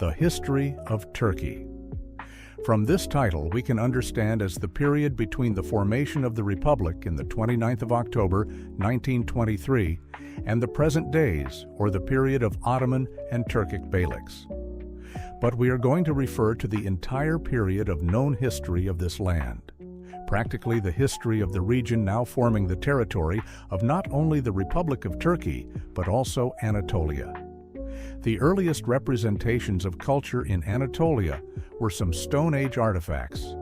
The History of Turkey. From this title, we can understand as the period between the formation of the Republic in the 29th of October, 1923, and the present days, or the period of Ottoman and Turkic Beyliks. But we are going to refer to the entire period of known history of this land, practically the history of the region now forming the territory of not only the Republic of Turkey, but also Anatolia. The earliest representations of culture in Anatolia were some Stone Age artifacts.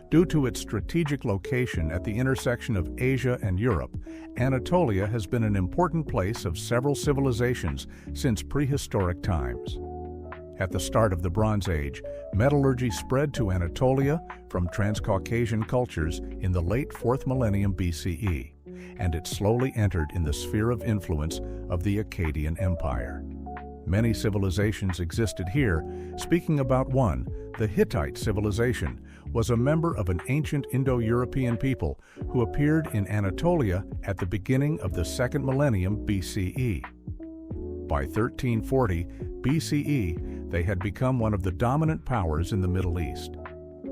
Due to its strategic location at the intersection of Asia and Europe, Anatolia has been an important place of several civilizations since prehistoric times. At the start of the Bronze Age, metallurgy spread to Anatolia from Transcaucasian cultures in the late 4th millennium BCE, and it slowly entered in the sphere of influence of the Akkadian Empire. Many civilizations existed here. Speaking about one, the Hittite civilization was a member of an ancient Indo-European people who appeared in Anatolia at the beginning of the 2nd millennium BCE. By 1340 BCE, they had become one of the dominant powers in the Middle East.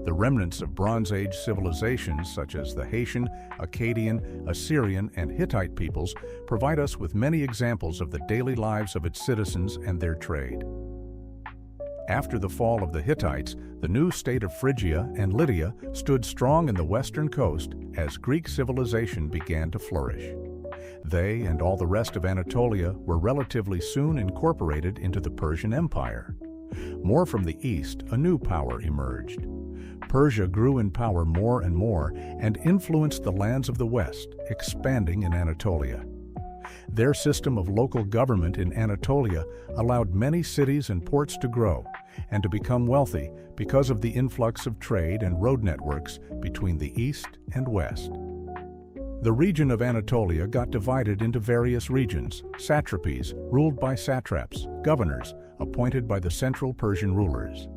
The remnants of Bronze Age civilizations such as the Haitian, Akkadian, Assyrian, and Hittite peoples provide us with many examples of the daily lives of its citizens and their trade. After the fall of the Hittites, the new state of Phrygia and Lydia stood strong in the western coast as Greek civilization began to flourish. They and all the rest of Anatolia were relatively soon incorporated into the Persian Empire. More from the east, a new power emerged. Persia grew in power more and more and influenced the lands of the west, expanding in Anatolia. Their system of local government in Anatolia allowed many cities and ports to grow and to become wealthy because of the influx of trade and road networks between the east and west. The region of Anatolia got divided into various regions, satrapies ruled by satraps, governors appointed by the central Persian rulers.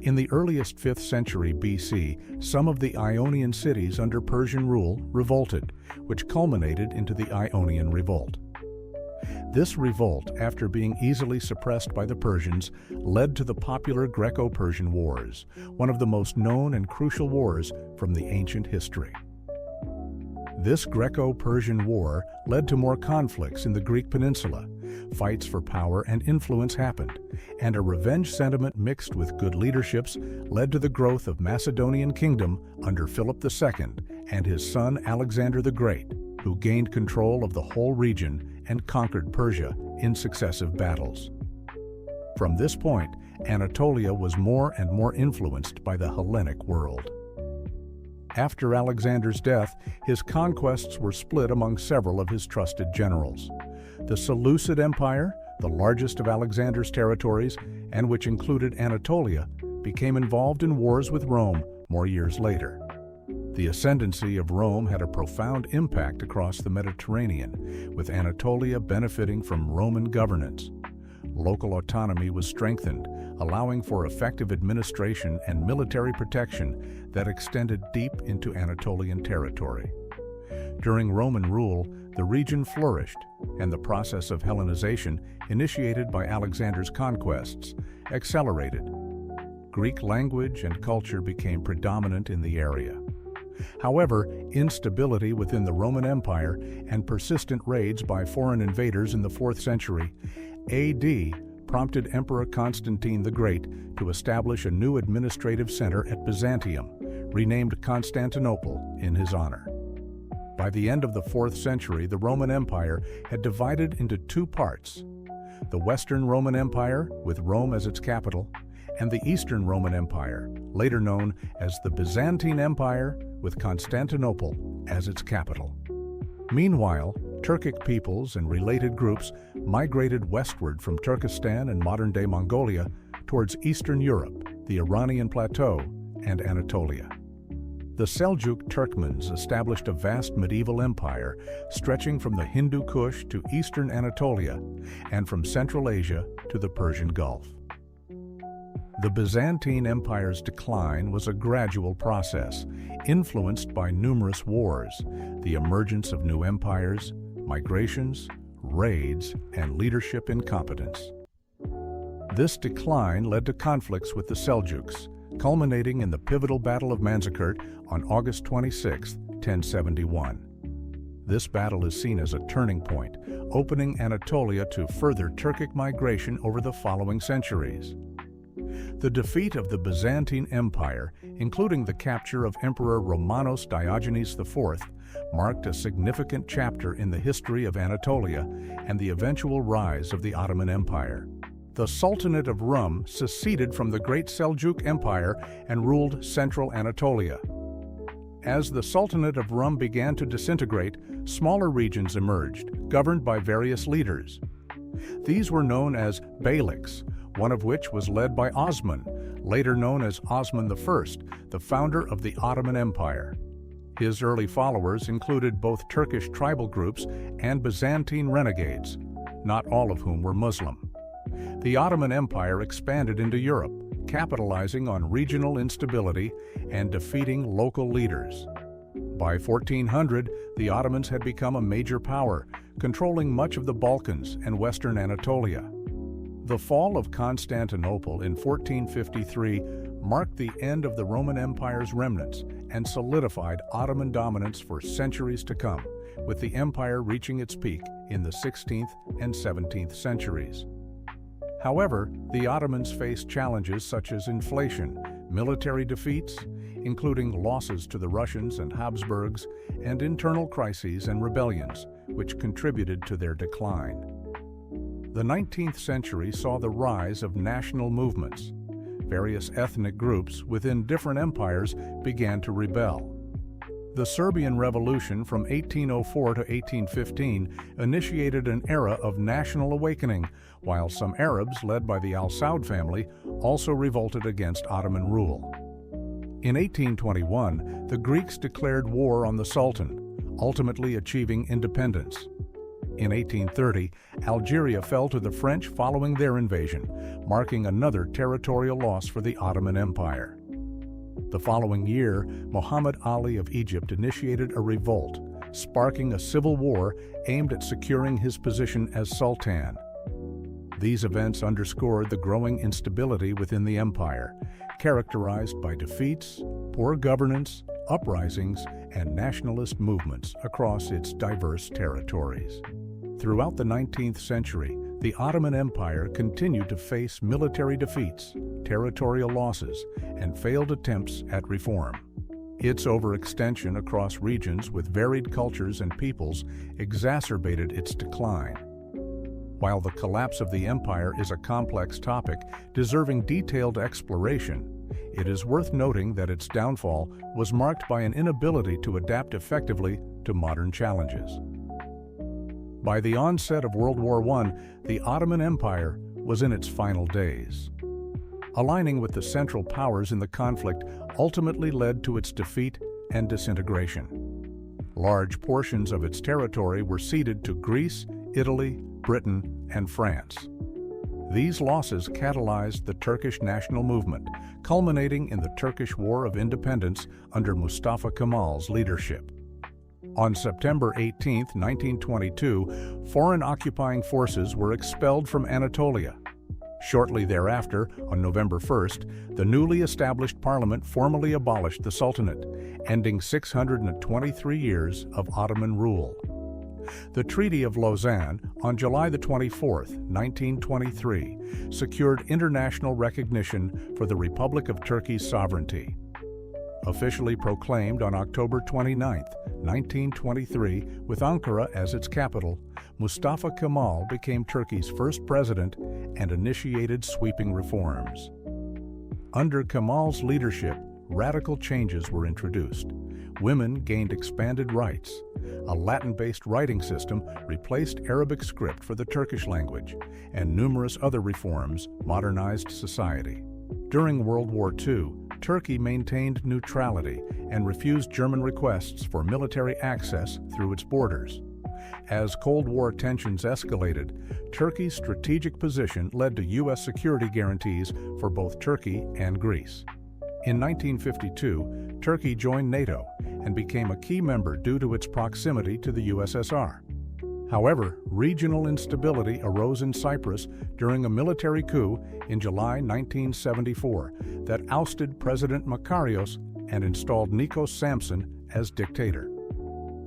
In the earliest 5th century BC, some of the Ionian cities under Persian rule revolted, which culminated into the Ionian Revolt. This revolt, after being easily suppressed by the Persians, led to the popular Greco-Persian Wars, one of the most known and crucial wars from the ancient history. This Greco-Persian War led to more conflicts in the Greek peninsula. Fights for power and influence happened, and a revenge sentiment mixed with good leaderships led to the growth of Macedonian kingdom under Philip II and his son Alexander the Great, who gained control of the whole region and conquered Persia in successive battles. From this point, Anatolia was more and more influenced by the Hellenic world. After Alexander's death, his conquests were split among several of his trusted generals. The Seleucid Empire, the largest of Alexander's territories, and which included Anatolia, became involved in wars with Rome more years later. The ascendancy of Rome had a profound impact across the Mediterranean, with Anatolia benefiting from Roman governance. Local autonomy was strengthened, allowing for effective administration and military protection that extended deep into Anatolian territory. During Roman rule, the region flourished, and the process of Hellenization, initiated by Alexander's conquests, accelerated. Greek language and culture became predominant in the area. However, instability within the Roman Empire and persistent raids by foreign invaders in the 4th century AD prompted Emperor Constantine the Great to establish a new administrative center at Byzantium, renamed Constantinople in his honor. By the end of the 4th century, the Roman Empire had divided into two parts: the Western Roman Empire, with Rome as its capital, and the Eastern Roman Empire, later known as the Byzantine Empire, with Constantinople as its capital. Meanwhile, Turkic peoples and related groups migrated westward from Turkestan and modern-day Mongolia towards Eastern Europe, the Iranian Plateau, and Anatolia. The Seljuk Turkmens established a vast medieval empire stretching from the Hindu Kush to eastern Anatolia and from Central Asia to the Persian Gulf. The Byzantine Empire's decline was a gradual process, influenced by numerous wars, the emergence of new empires, migrations, raids, and leadership incompetence. This decline led to conflicts with the Seljuks, culminating in the pivotal Battle of Manzikert on August 26, 1071. This battle is seen as a turning point, opening Anatolia to further Turkic migration over the following centuries. The defeat of the Byzantine Empire, including the capture of Emperor Romanos Diogenes IV, marked a significant chapter in the history of Anatolia and the eventual rise of the Ottoman Empire. The Sultanate of Rum seceded from the Great Seljuk Empire and ruled central Anatolia. As the Sultanate of Rum began to disintegrate, smaller regions emerged, governed by various leaders. These were known as beyliks, one of which was led by Osman, later known as Osman I, the founder of the Ottoman Empire. His early followers included both Turkish tribal groups and Byzantine renegades, not all of whom were Muslim. The Ottoman Empire expanded into Europe, capitalizing on regional instability and defeating local leaders. By 1400, the Ottomans had become a major power, controlling much of the Balkans and western Anatolia. The fall of Constantinople in 1453 marked the end of the Roman Empire's remnants and solidified Ottoman dominance for centuries to come, with the empire reaching its peak in the 16th and 17th centuries. However, the Ottomans faced challenges such as inflation, military defeats, including losses to the Russians and Habsburgs, and internal crises and rebellions, which contributed to their decline. The 19th century saw the rise of national movements. Various ethnic groups within different empires began to rebel. The Serbian Revolution from 1804 to 1815 initiated an era of national awakening, while some Arabs, led by the Al Saud family, also revolted against Ottoman rule. In 1821, the Greeks declared war on the Sultan, ultimately achieving independence. In 1830, Algeria fell to the French following their invasion, marking another territorial loss for the Ottoman Empire. The following year, Muhammad Ali of Egypt initiated a revolt, sparking a civil war aimed at securing his position as Sultan. These events underscored the growing instability within the empire, characterized by defeats, poor governance, uprisings, and nationalist movements across its diverse territories. Throughout the 19th century, the Ottoman Empire continued to face military defeats, territorial losses, and failed attempts at reform. Its overextension across regions with varied cultures and peoples exacerbated its decline. While the collapse of the empire is a complex topic deserving detailed exploration, it is worth noting that its downfall was marked by an inability to adapt effectively to modern challenges. By the onset of World War I, the Ottoman Empire was in its final days. Aligning with the Central Powers in the conflict ultimately led to its defeat and disintegration. Large portions of its territory were ceded to Greece, Italy, Britain, and France. These losses catalyzed the Turkish national movement, culminating in the Turkish War of Independence under Mustafa Kemal's leadership. On September 18, 1922, foreign occupying forces were expelled from Anatolia. Shortly thereafter, on November 1st, the newly established parliament formally abolished the Sultanate, ending 623 years of Ottoman rule. The Treaty of Lausanne, on July 24, 1923, secured international recognition for the Republic of Turkey's sovereignty. Officially proclaimed on October 29, 1923, with Ankara as its capital, Mustafa Kemal became Turkey's first president and initiated sweeping reforms. Under Kemal's leadership, radical changes were introduced. Women gained expanded rights. A Latin-based writing system replaced Arabic script for the Turkish language, and numerous other reforms modernized society. During World War II, Turkey maintained neutrality and refused German requests for military access through its borders. As Cold War tensions escalated, Turkey's strategic position led to U.S. security guarantees for both Turkey and Greece. In 1952, Turkey joined NATO and became a key member due to its proximity to the USSR. However, regional instability arose in Cyprus during a military coup in July 1974 that ousted President Makarios and installed Nikos Samson as dictator.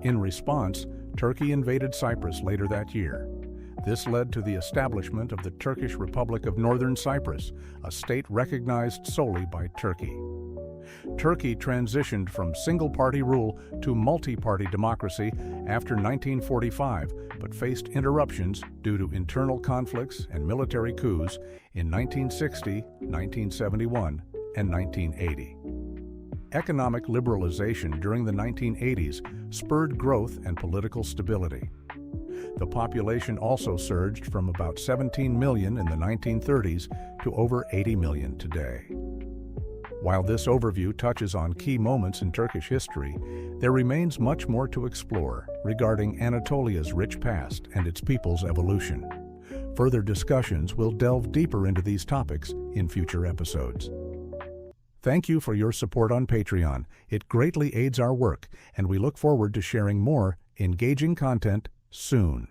In response, Turkey invaded Cyprus later that year. This led to the establishment of the Turkish Republic of Northern Cyprus, a state recognized solely by Turkey. Turkey transitioned from single-party rule to multi-party democracy after 1945, but faced interruptions due to internal conflicts and military coups in 1960, 1971, and 1980. Economic liberalization during the 1980s spurred growth and political stability. The population also surged from about 17 million in the 1930s to over 80 million today. While this overview touches on key moments in Turkish history, there remains much more to explore regarding Anatolia's rich past and its people's evolution. Further discussions will delve deeper into these topics in future episodes. Thank you for your support on Patreon. It greatly aids our work, and we look forward to sharing more engaging content soon.